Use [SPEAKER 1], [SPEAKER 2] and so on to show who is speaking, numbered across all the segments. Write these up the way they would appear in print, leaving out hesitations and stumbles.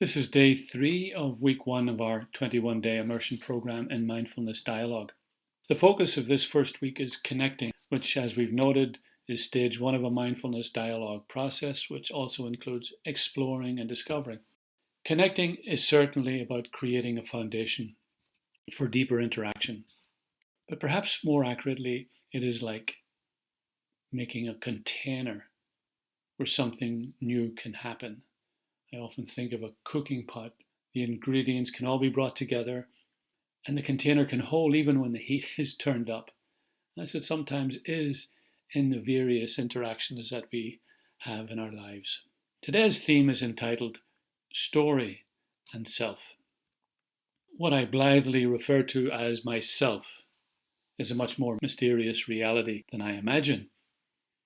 [SPEAKER 1] This is day 3 of week 1 of our 21-day immersion program in mindfulness dialogue. The focus of this first week is connecting, which, as we've noted, is stage 1 of a mindfulness dialogue process, which also includes exploring and discovering. Connecting is certainly about creating a foundation for deeper interaction, but perhaps more accurately, it is like making a container where something new can happen. I often think of a cooking pot. The ingredients can all be brought together and the container can hold even when the heat is turned up, as it sometimes is in the various interactions that we have in our lives. Today's theme is entitled Story and Self. What I blithely refer to as myself is a much more mysterious reality than I imagine.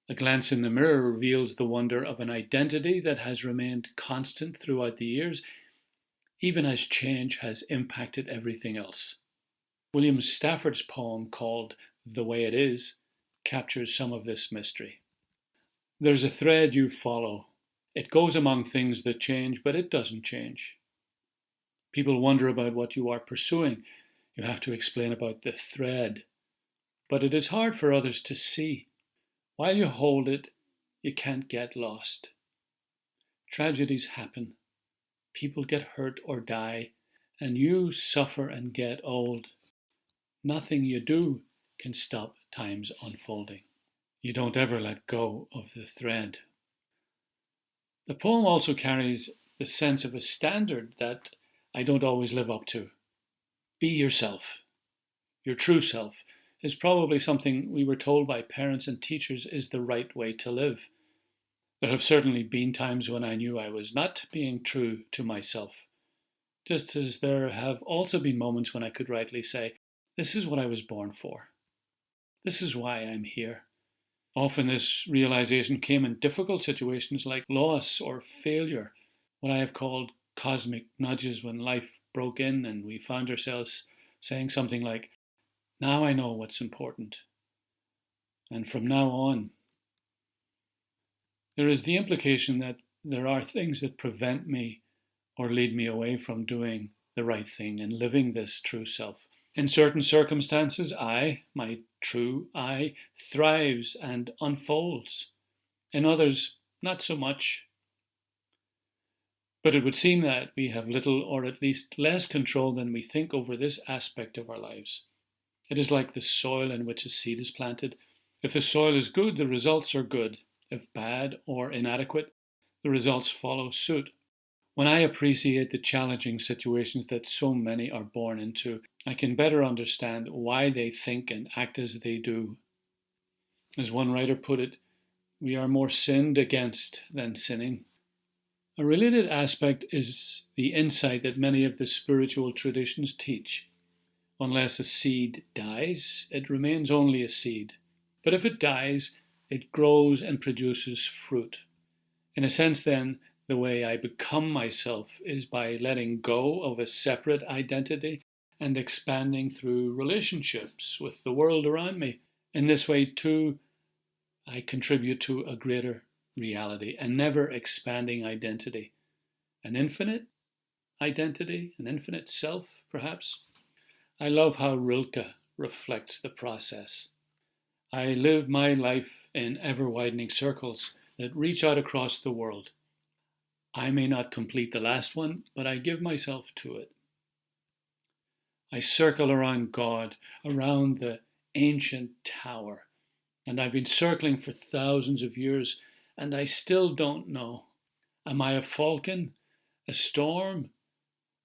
[SPEAKER 1] A glance in the mirror reveals the wonder of an identity that has remained constant throughout the years, even as change has impacted everything else. William Stafford's poem called The Way It Is captures some of this mystery. There's a thread you follow. It goes among things that change, but it doesn't change. People wonder about what you are pursuing. You have to explain about the thread. But it is hard for others to see. While you hold it, you can't get lost. Tragedies happen. People get hurt or die, and you suffer and get old. Nothing you do can stop time's unfolding. You don't ever let go of the thread. The poem also carries the sense of a standard that I don't always live up to. Be yourself, your true self, is probably something we were told by parents and teachers is the right way to live. There have certainly been times when I knew I was not being true to myself, just as there have also been moments when I could rightly say, this is what I was born for. This is why I'm here. Often this realization came in difficult situations like loss or failure, what I have called cosmic nudges when life broke in and we found ourselves saying something like, now I know what's important. And from now on, there is the implication that there are things that prevent me or lead me away from doing the right thing and living this true self. In certain circumstances, my true I, thrives and unfolds. In others, not so much. But it would seem that we have little or at least less control than we think over this aspect of our lives. It is like the soil in which a seed is planted. If the soil is good, the results are good. If bad or inadequate, the results follow suit. When I appreciate the challenging situations that so many are born into, I can better understand why they think and act as they do. As one writer put it, we are more sinned against than sinning. A related aspect is the insight that many of the spiritual traditions teach. Unless a seed dies, it remains only a seed. But if it dies, it grows and produces fruit. In a sense, then, the way I become myself is by letting go of a separate identity and expanding through relationships with the world around me. In this way, too, I contribute to a greater reality, a never expanding identity. An infinite identity, an infinite self, perhaps. I love how Rilke reflects the process. I live my life in ever-widening circles that reach out across the world. I may not complete the last one, but I give myself to it. I circle around God, around the ancient tower, and I've been circling for thousands of years, and I still don't know. Am I a falcon, a storm,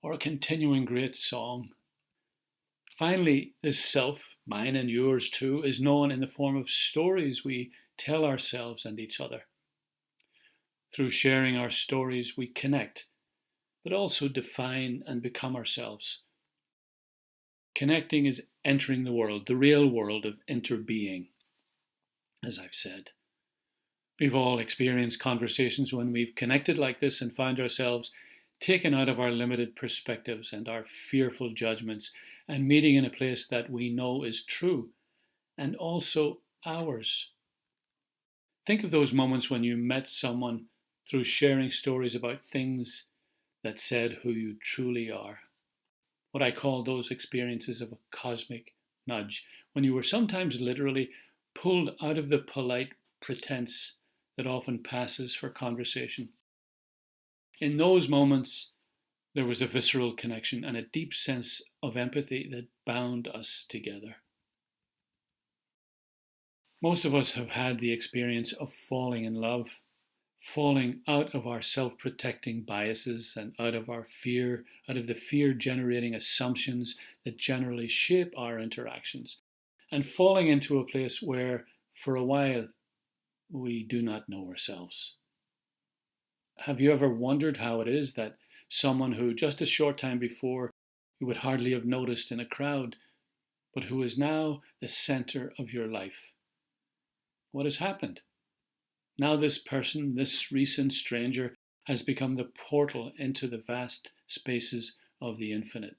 [SPEAKER 1] or a continuing great song? Finally, this self, mine and yours too, is known in the form of stories we tell ourselves and each other. Through sharing our stories, we connect, but also define and become ourselves. Connecting is entering the world, the real world of interbeing, as I've said. We've all experienced conversations when we've connected like this and found ourselves taken out of our limited perspectives and our fearful judgments and meeting in a place that we know is true and also ours. Think of those moments when you met someone through sharing stories about things that said who you truly are. What I call those experiences of a cosmic nudge, when you were sometimes literally pulled out of the polite pretense that often passes for conversation. In those moments, there was a visceral connection and a deep sense of empathy that bound us together. Most of us have had the experience of falling in love, falling out of our self-protecting biases and out of the fear-generating assumptions that generally shape our interactions, and falling into a place where, for a while, we do not know ourselves. Have you ever wondered how it is that someone who just a short time before you would hardly have noticed in a crowd, but who is now the center of your life? What has happened? Now this person, this recent stranger, has become the portal into the vast spaces of the infinite.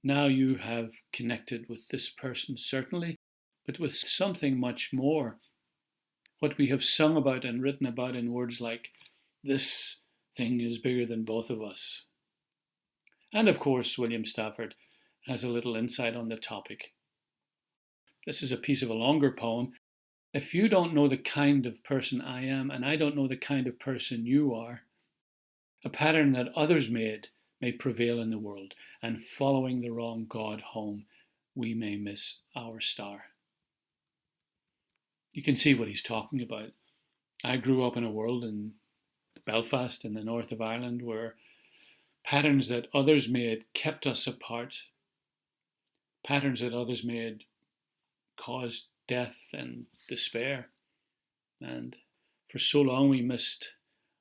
[SPEAKER 1] Now you have connected with this person, certainly, but with something much more. What we have sung about and written about in words like, "This thing is bigger than both of us." And of course, William Stafford has a little insight on the topic. This is a piece of a longer poem. If you don't know the kind of person I am, and I don't know the kind of person you are, a pattern that others made may prevail in the world, and following the wrong God home, we may miss our star. You can see what he's talking about. I grew up in a world in Belfast in the north of Ireland where patterns that others made kept us apart. Patterns that others made caused death and despair. And for so long we missed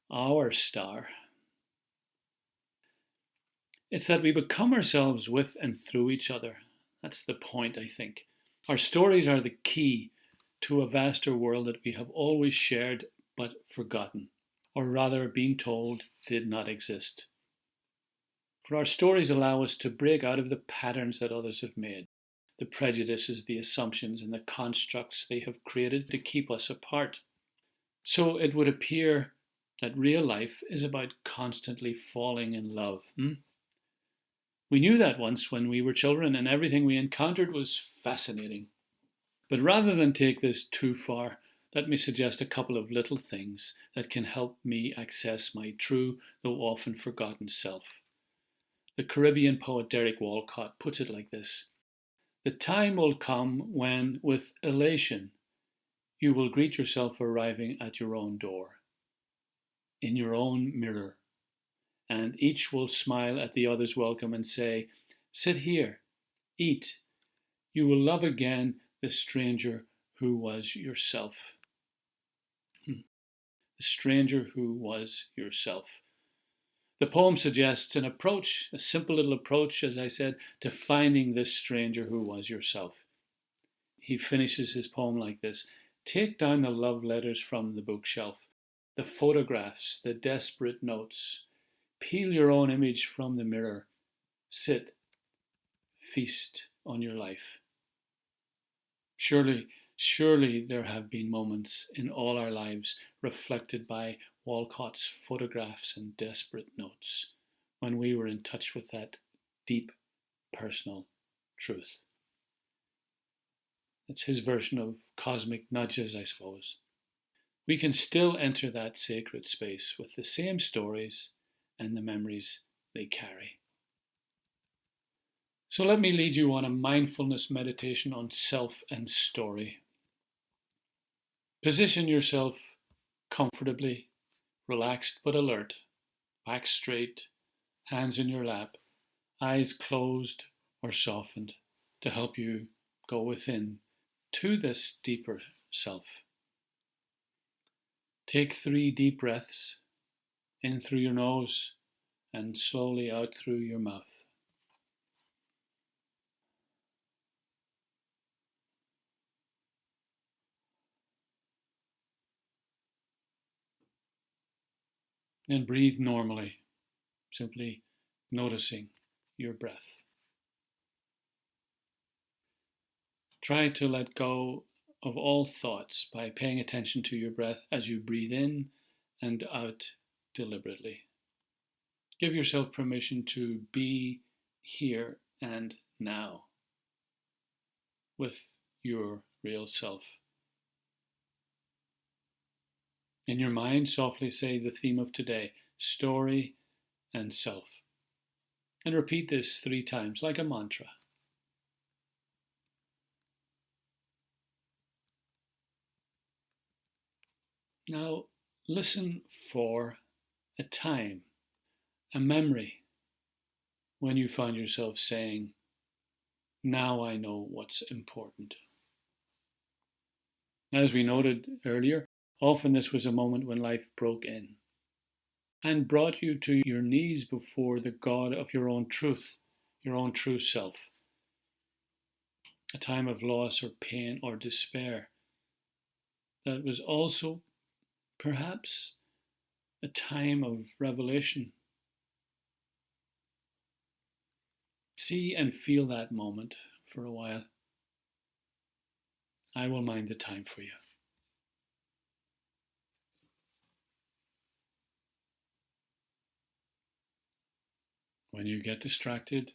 [SPEAKER 1] our star. It's that we become ourselves with and through each other. That's the point, I think. Our stories are the key to a vaster world that we have always shared but forgotten, or rather been told did not exist. For our stories allow us to break out of the patterns that others have made, the prejudices, the assumptions, and the constructs they have created to keep us apart. So it would appear that real life is about constantly falling in love. We knew that once when we were children, and everything we encountered was fascinating. But rather than take this too far, let me suggest a couple of little things that can help me access my true, though often forgotten self. The Caribbean poet Derek Walcott puts it like this: "The time will come when, with elation, you will greet yourself arriving at your own door, in your own mirror, and each will smile at the other's welcome and say, 'Sit here, eat.' You will love again the stranger who was yourself." The stranger who was yourself. The poem suggests an approach, a simple little approach, as I said, to finding this stranger who was yourself. He finishes his poem like this: "Take down the love letters from the bookshelf, the photographs, the desperate notes. Peel your own image from the mirror. Sit, feast on your life." Surely there have been moments in all our lives reflected by Walcott's photographs and desperate notes when we were in touch with that deep personal truth. It's his version of cosmic nudges, I suppose. We can still enter that sacred space with the same stories and the memories they carry. So let me lead you on a mindfulness meditation on self and story. Position yourself comfortably, relaxed but alert, back straight, hands in your lap, eyes closed or softened to help you go within to this deeper self. Take 3 deep breaths, in through your nose and slowly out through your mouth. And breathe normally, simply noticing your breath. Try to let go of all thoughts by paying attention to your breath as you breathe in and out deliberately. Give yourself permission to be here and now with your real self. In your mind, softly say the theme of today, story and self. And repeat this 3 times like a mantra. Now, listen for a time, a memory, when you find yourself saying, now I know what's important. As we noted earlier, often this was a moment when life broke in and brought you to your knees before the God of your own truth, your own true self. A time of loss or pain or despair that was also perhaps a time of revelation. See and feel that moment for a while. I will mind the time for you. When you get distracted,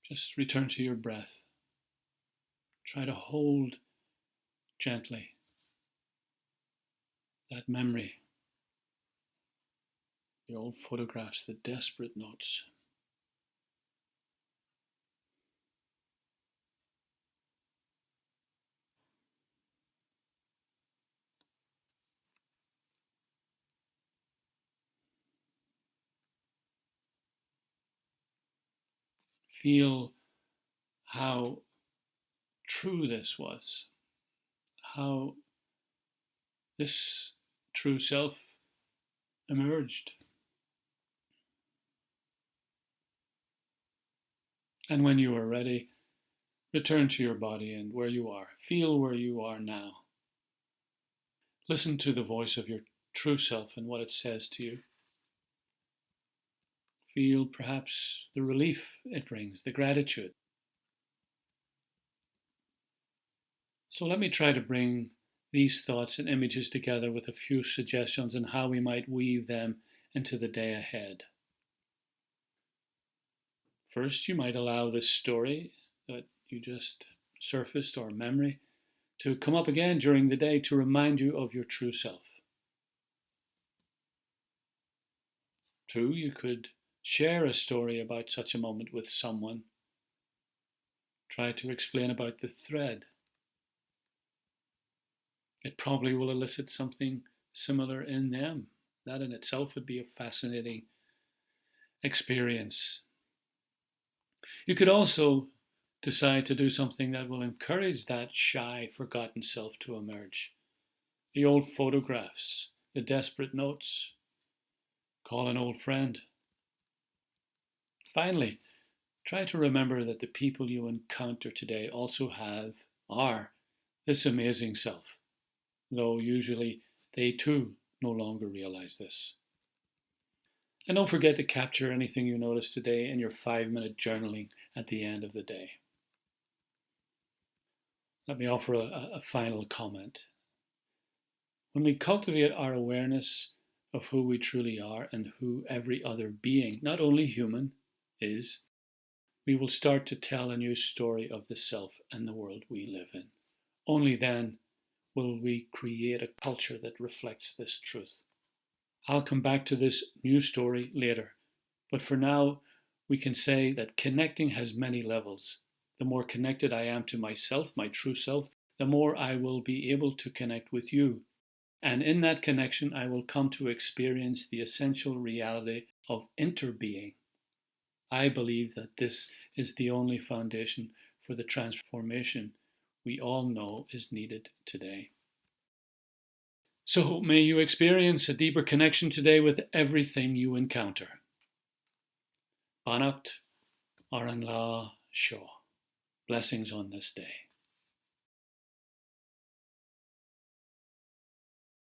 [SPEAKER 1] just return to your breath. Try to hold gently that memory, the old photographs, the desperate notes. Feel how true this was, how this true self emerged. And when you are ready, return to your body and where you are. Feel where you are now. Listen to the voice of your true self and what it says to you. Feel perhaps the relief it brings, the gratitude. So let me try to bring these thoughts and images together with a few suggestions on how we might weave them into the day ahead. First, you might allow this story that you just surfaced or memory to come up again during the day to remind you of your true self. 2, you could share a story about such a moment with someone. Try to explain about the thread. It probably will elicit something similar in them. That in itself would be a fascinating experience. You could also decide to do something that will encourage that shy, forgotten self to emerge. The old photographs, the desperate notes. Call an old friend. Finally, try to remember that the people you encounter today also are this amazing self, though usually they too no longer realize this. And don't forget to capture anything you notice today in your 5-minute journaling at the end of the day. Let me offer a final comment. When we cultivate our awareness of who we truly are and who every other being, not only human, is, we will start to tell a new story of the self and the world we live in. Only then will we create a culture that reflects this truth. I'll come back to this new story later, but for now, we can say that connecting has many levels. The more connected I am to myself, my true self, the more I will be able to connect with you. And in that connection, I will come to experience the essential reality of interbeing. I believe that this is the only foundation for the transformation we all know is needed today. So may you experience a deeper connection today with everything you encounter. Banacht Aran La Shaw. Blessings on this day.